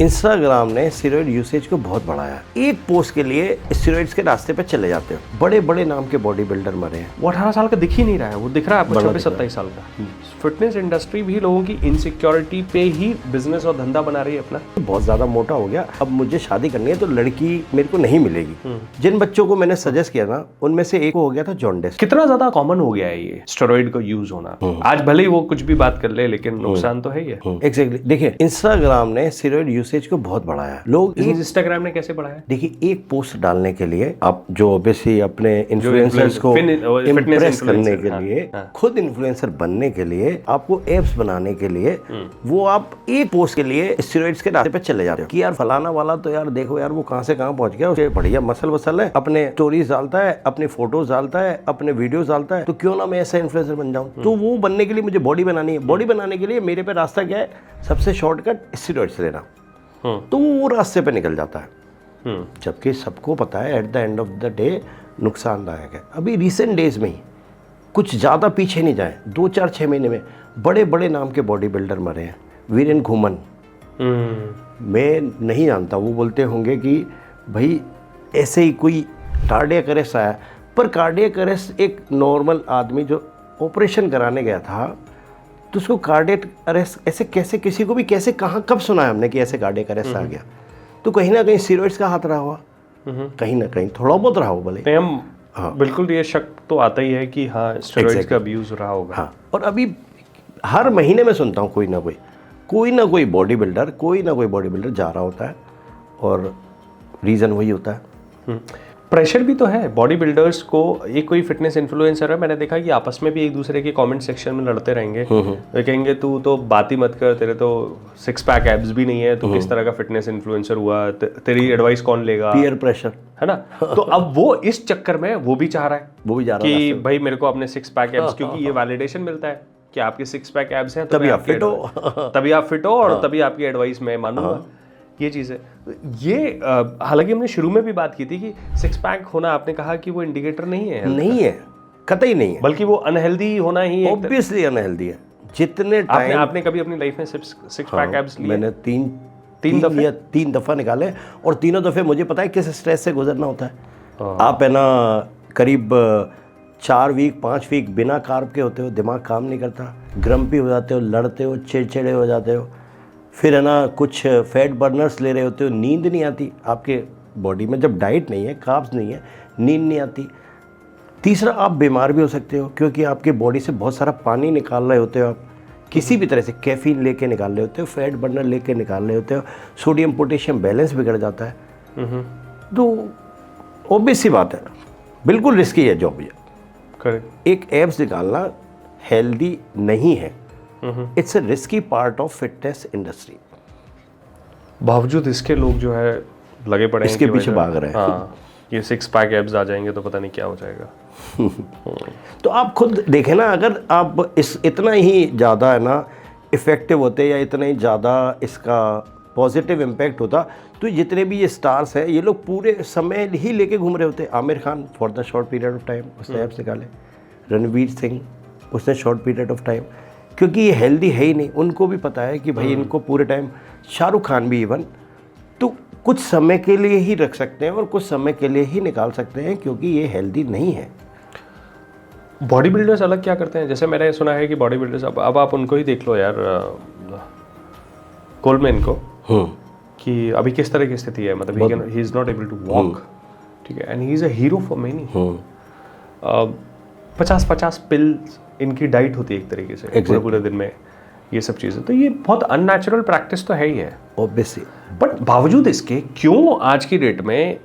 Instagram ने steroid usage को बहुत बढ़ाया। एक पोस्ट के लिए स्टेरॉइड्स के रास्ते पे चले जाते हो। बड़े बड़े नाम के बॉडी बिल्डर मरे हैं। वो 18 साल का दिख ही नहीं रहा है, वो दिख रहा है आपको 26-27 साल का। फिटनेस इंडस्ट्री भी लोगों की इनसिक्योरिटी पे ही बिजनेस और धंधा बना रही है अपना। बहुत ज्यादा मोटा हो गया, अब मुझे शादी करनी है तो लड़की मेरे को नहीं मिलेगी। जिन बच्चों को मैंने सजेस्ट किया ना, उनमें से एक हो गया था जॉन्डिस। कितना ज्यादा कॉमन हो गया है ये स्टेरॉइड का यूज होना। आज भले ही वो कुछ भी बात कर ले, लेकिन नुकसान तो है ही है। एग्जैक्टली। देखिए, इंस्टाग्राम ने स्टेरॉइड यूसेज को बहुत बढ़ाया। लोग इंस्टाग्राम ने कैसे बढ़ाया? देखिए, एक पोस्ट डालने के लिए आप जो ऑब्वियसली अपने इन्फ्लुएंसर्स को इम्प्रेस करने के लिए, खुद इन्फ्लुएंसर बनने के लिए, आपको एप्स बनाने के लिए, वो आप एक पोस्ट के लिए स्टेरॉइड्स के रास्ते पे चले जा रहे हो कि यार फलाना वाला तो यार देखो यार वो कहां से कहां पहुंच गया, उसे बढ़िया मसल वसल है, अपने स्टोरीज डालता है, अपने फोटोज डालता है, अपने वीडियोस डालता है, तो क्यों ना मैं ऐसा इन्फ्लुएंसर बन जाऊं। तो वो बनने के लिए मुझे बॉडी बनानी है। बॉडी बनाने के लिए मेरे पे रास्ता क्या है? सबसे शॉर्टकट स्टेरॉइड्स लेना। तो वो रास्ते पे निकल जाता है, जबकि सबको पता है at the end of the day नुकसानदायक है। अभी रिसेंट डेज में ही, कुछ ज़्यादा पीछे नहीं जाए, 2-4-6 महीने में बड़े बड़े नाम के बॉडी बिल्डर मरे हैं। वीरेन घुमन, मैं नहीं जानता, वो बोलते होंगे कि भाई ऐसे ही कोई कार्डियक अरेस्ट आया, पर कार्डियक अरेस्ट एक नॉर्मल आदमी जो ऑपरेशन कराने गया था, तो उसको कार्डियक अरेस्ट ऐसे कैसे, किसी को भी कैसे, कहाँ, कब सुना है हमने कि ऐसे कार्डियक अरेस्ट आ गया? तो कहीं ना कहीं स्टेरॉइड्स का हाथ रहा हुआ, कहीं ना कहीं थोड़ा बहुत रहा हो भले। हम बिल्कुल ये शक तो आता ही है कि हाँ स्टेरॉइड्स का अब्यूज रहा होगा। हाँ, और अभी हर महीने में सुनता हूँ कोई ना कोई बॉडी बिल्डर जा रहा होता है, और रीज़न वही होता है। प्रेशर भी तो है बॉडी बिल्डर्स को। एक कोई फिटनेस इन्फ्लुएंसर है, मैंने देखा कि आपस में भी एक दूसरे के कमेंट सेक्शन में लड़ते रहेंगे। वे कहेंगे तू तो बात ही मत कर, तेरे तो 6 पैक एब्स भी नहीं है, तो किस तरह का फिटनेस इन्फ्लुएंसर हुआ, तेरी एडवाइस कौन लेगा? पीयर प्रेशर है ना। तो अब वो इस चक्कर में वो भी चाह रहा है कि भाई मेरे को अपने 6 पैक एब्स, क्योंकि ये वैलिडेशन मिलता है कि आपके 6 पैक एब्स हैं, तभी आप फिट हो, और तभी आपकी एडवाइस मैं मानूंगा। ये चीज़ है। ये हालांकि हमने शुरू में भी बात की थी कि 6 पैक होना, आपने कहा कि वो इंडिकेटर नहीं है, कतई नहीं है, बल्कि वो अनहेल्दी होना ही है। ऑब्वियसली अनहेल्दी है। जितने टाइम आपने कभी अपनी लाइफ में 6 पैक एब्स लिए? मैंने तीन दफा निकाले, और तीनों दफे मुझे पता है किस स्ट्रेस से गुजरना होता है। आप है ना करीब 4 वीक 5 वीक बिना कार्ब के होते हो, दिमाग काम नहीं करता, ग्रम्पी हो जाते हो, लड़ते हो, चिड़चिड़े हो जाते हो। फिर है ना कुछ फैट बर्नर्स ले रहे होते हो, नींद नहीं आती आपके बॉडी में, जब डाइट नहीं है, कार्ब्स नहीं है, नींद नहीं आती। तीसरा, आप बीमार भी हो सकते हो, क्योंकि आपके बॉडी से बहुत सारा पानी निकाल रहे होते हो आप, किसी भी तरह से कैफीन लेके निकाल रहे होते हो, फैट बर्नर लेके निकाल रहे होते हो, सोडियम पोटेशियम बैलेंस बिगड़ जाता है। तो ऑब्वियस सी बात है, बिल्कुल रिस्की है जॉब ये। करेक्ट। एक एब्स निकालना हेल्दी नहीं है। It's a risky part of fitness industry. बावजूद इसके लोग जो है लगे पड़े हैं, इसके पीछे भाग रहे हैं। हाँ, ये 6 पैक एब्स आ जाएंगे तो पता नहीं क्या हो जाएगा। तो आप खुद देखें ना, अगर आप इतना ही ज़्यादा है ना इफ़ेक्टिव होते, या इतना ही ज़्यादा इसका पॉजिटिव इम्पैक्ट होता, तो जितने भी ये स्टार्स हैं, ये लोग पूरे समय ही लेके घूम रहे होते। Aamir Khan for the short period of time उसने एब्स निकाले, रणवीर सिंह उसने शॉर्ट पीरियड ऑफ टाइम, क्योंकि ये हेल्दी है ही नहीं। उनको भी पता है कि भाई इनको पूरे टाइम, शाहरुख खान भी इवन, तो कुछ समय के लिए ही रख सकते हैं और कुछ समय के लिए ही निकाल सकते हैं, क्योंकि ये हेल्दी नहीं है। बॉडी बिल्डर्स अलग क्या करते हैं? जैसे मैंने सुना है कि बॉडी बिल्डर्स, अब आप उनको ही देख लो यार, कोलमैन को, कि अभी किस तरह की स्थिति है, मतलब he is not able to walk, ठीक है, and he is a hero for many. 50-50 pills इनकी डाइट होती है एक तरीके से, पूरे दिन में ये सब चीज़ें। तो ये बहुत अननेचुरल प्रैक्टिस तो है ही है ऑब्वियसली, बट बावजूद इसके क्यों आज की डेट में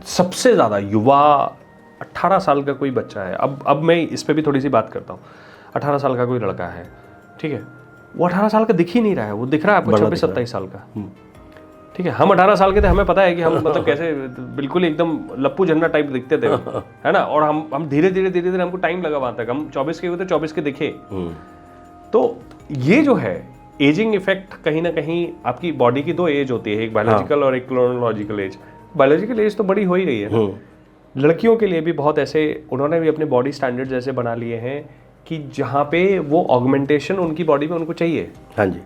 सबसे ज़्यादा युवा 18 साल का कोई बच्चा है, अब मैं इस पे भी थोड़ी सी बात करता हूँ। 18 साल का कोई लड़का है, ठीक है, वो 18 साल का दिख ही नहीं रहा है, वो दिख रहा है आपको 26-27 साल का। ठीक है, हम 18 साल के थे, हमें पता है कि हम मतलब कैसे बिल्कुल एकदम लप्पू झन्ना टाइप दिखते थे, है ना। और हम धीरे धीरे हमको टाइम लगा वहाँ तक, हम 24 के हुए थे, 24 के दिखे। तो ये जो है एजिंग इफेक्ट, कहीं ना कहीं आपकी बॉडी की 2 एज होती है, एक बायोलॉजिकल और एक क्रोनोलॉजिकल एज। बायोलॉजिकल एज तो बड़ी हो ही रही है ना। लड़कियों के लिए भी बहुत ऐसे उन्होंने भी अपने बॉडी स्टैंडर्ड्स ऐसे बना लिए हैं कि जहाँ पे वो ऑगमेंटेशन उनकी बॉडी में उनको चाहिए। हाँ जी,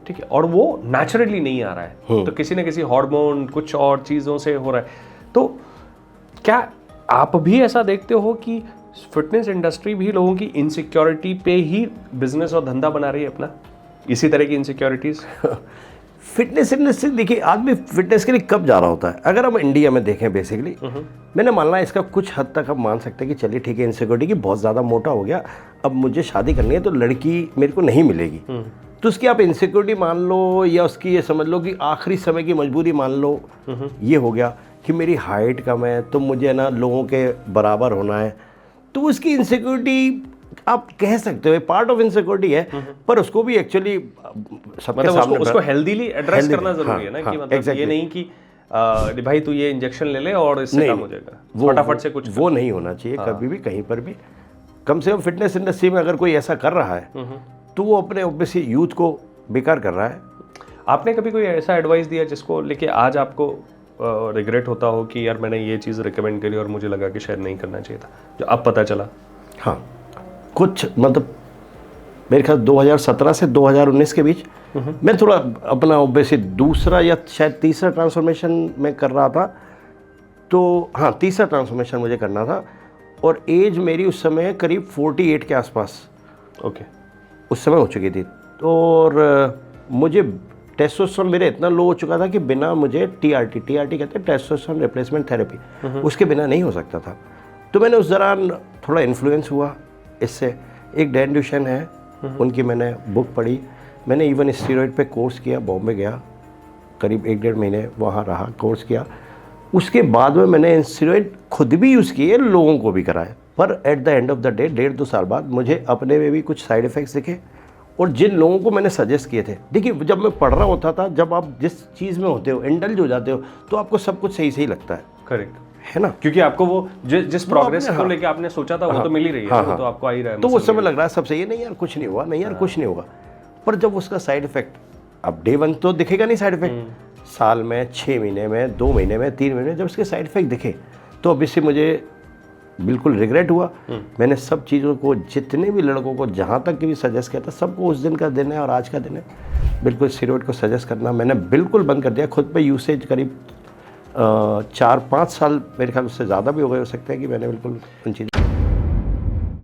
ठीक है, और वो नेचुरली नहीं आ रहा है, तो किसी न किसी हार्मोन कुछ और चीज़ों से हो रहा है। तो क्या आप भी ऐसा देखते हो कि फिटनेस इंडस्ट्री भी लोगों की इनसिक्योरिटी पे ही बिजनेस और धंधा बना रही है अपना, इसी तरह की इनसिक्योरिटीज? फिटनेस इंडस्ट्री देखिए, आदमी फिटनेस के लिए कब जा रहा होता है? अगर हम इंडिया में देखें बेसिकली, मैंने मानना है इसका कुछ हद तक हम मान सकते हैं कि चलिए ठीक है, इनसिक्योरिटी की बहुत ज़्यादा मोटा हो गया, अब मुझे शादी करनी है तो लड़की मेरे को नहीं मिलेगी, तो उसकी आप इनसिक्योरिटी मान लो या उसकी ये समझ लो कि आखिरी समय की मजबूरी मान लो। ये हो गया कि मेरी हाइट कम है तो मुझे ना लोगों के बराबर होना है, तो उसकी इनसिक्योरिटी आप कह सकते हो पार्ट ऑफ इनसिक्योरिटी है, पर उसको भी एक्चुअली सबके मतलब सामने उसको हेल्दीली एड्रेस करना जरूरी है ना, कि मतलब ये नहीं कि भाई तू ये इंजेक्शन ले ले और इससे काम हो जाएगा, फटाफट से कुछ वो नहीं होना चाहिए कभी भी, कहीं पर भी। कम से कम फिटनेस इंडस्ट्री में अगर कोई ऐसा कर रहा है तो वो अपने ऑब्वियसली यूथ को बेकार कर रहा है। आपने कभी कोई ऐसा एडवाइस दिया जिसको लेके आज आपको रिग्रेट होता हो कि यार मैंने ये चीज़ रिकमेंड करी और मुझे लगा कि शायद नहीं करना चाहिए था, जो अब पता चला? हाँ, कुछ मतलब मेरे ख्याल 2017 से 2019 के बीच मैं थोड़ा अपना ऑब्वियसली दूसरा या शायद तीसरा ट्रांसफॉर्मेशन में कर रहा था, तो हाँ तीसरा ट्रांसफॉर्मेशन मुझे करना था, और एज मेरी उस समय करीब 48 के आसपास उस समय हो चुकी थी। और मुझे टेस्टोस्टेरोन मेरे इतना लो हो चुका था कि बिना मुझे टीआरटी कहते हैं टेस्टोस्टेरोन रिप्लेसमेंट थेरेपी, उसके बिना नहीं हो सकता था। तो मैंने उस दौरान थोड़ा इन्फ्लुएंस हुआ इससे। एक डैन ड्यूशेन है, उनकी मैंने बुक पढ़ी, मैंने इवन स्टीरॉयड पे कोर्स किया, बॉम्बे गया, करीब 1-1.5 महीने वहाँ रहा, कोर्स किया। उसके बाद में मैंने स्टीरॉयड खुद भी यूज़ किए, लोगों को भी कराए, पर at the end of the day 1.5-2 साल बाद मुझे अपने में भी कुछ साइड इफ़ेक्ट्स दिखे। और जिन लोगों को मैंने सजेस्ट किए थे, देखिए जब मैं पढ़ रहा होता था, जब आप जिस चीज़ में होते हो, इंडल्ज हो जाते हो, तो आपको सब कुछ सही सही लगता है। करेक्ट है ना, क्योंकि आपको वो जिस प्रोग्रेस को लेके आपने सोचा था वो तो मिल ही रही है, वो तो आपको आ ही रहा है, तो उस समय लग रहा है सब सही है, नहीं यार कुछ नहीं हुआ, नहीं यार कुछ नहीं होगा। पर जब उसका साइड इफेक्ट, अब डे 1 तो दिखेगा नहीं साइड इफेक्ट, साल में, 6 महीने में, 2 महीने में, 3 महीने में जब उसके साइड इफेक्ट दिखे, तो अब इससे मुझे बिल्कुल रिग्रेट हुआ। मैंने सब चीज़ों को, जितने भी लड़कों को जहाँ तक भी सजेस्ट किया था, सबको उस दिन का दिन है और आज का दिन है, बिल्कुल स्टीरॉयड को सजेस्ट करना मैंने बिल्कुल बंद कर दिया। खुद पे यूसेज करीब 4-5 साल, मेरे ख्याल उससे ज़्यादा भी हो गए हो सकते हैं कि मैंने बिल्कुल उन चीज़ों